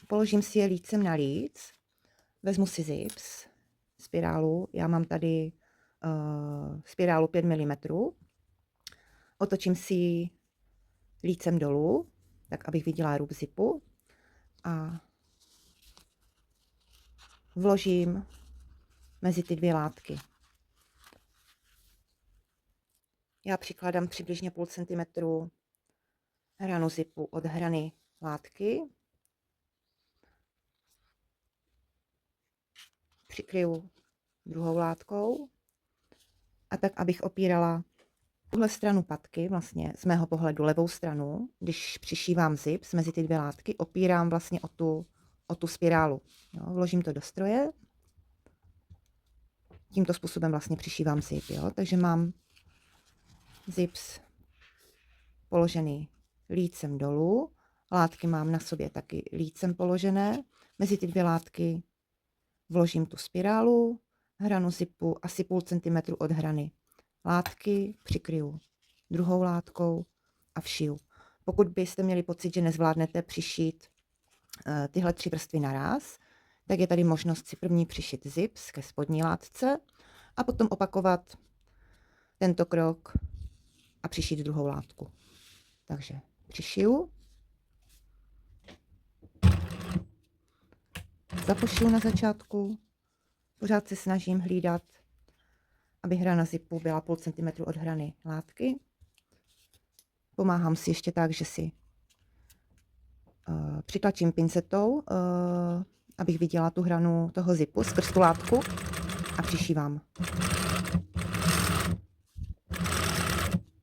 Položím si je lícem na líc, vezmu si zips, spirálu, já mám tady spirálu 5 mm, otočím si ji lícem dolů, tak abych viděla rub zipu a vložím mezi ty dvě látky. Já přikládám přibližně půl centimetru hranu zipu od hrany látky. Přikryju druhou látkou a tak, abych opírala tuhle stranu patky, vlastně z mého pohledu levou stranu, když přišívám zips mezi ty dvě látky, opírám vlastně o tu spirálu. Jo, vložím to do stroje, tímto způsobem vlastně přišívám zip, jo, takže mám zips položený lícem dolů, látky mám na sobě taky lícem položené, mezi ty dvě látky vložím tu spirálu, hranu zipu asi půl centimetru od hrany látky, přikryju druhou látkou a všiju. Pokud byste měli pocit, že nezvládnete přišít tyhle 3 vrstvy naraz, tak je tady možnost si první přišít zips ke spodní látce a potom opakovat tento krok a přišít druhou látku. Takže přišiju, zapošiju na začátku, pořád se snažím hlídat, aby hrana zipu byla půl centimetru od hrany látky. Pomáhám si ještě tak, že si přitlačím pincetou, abych viděla tu hranu toho zipu skrz tu látku a přišívám.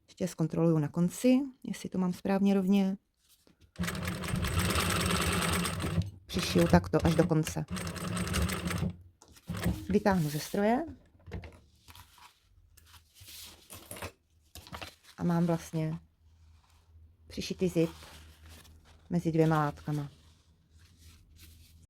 Ještě zkontroluju na konci, jestli to mám správně rovně. Přišiju takto až do konce. Vytáhnu ze stroje a mám vlastně přišitý zip mezi dvěma látkama.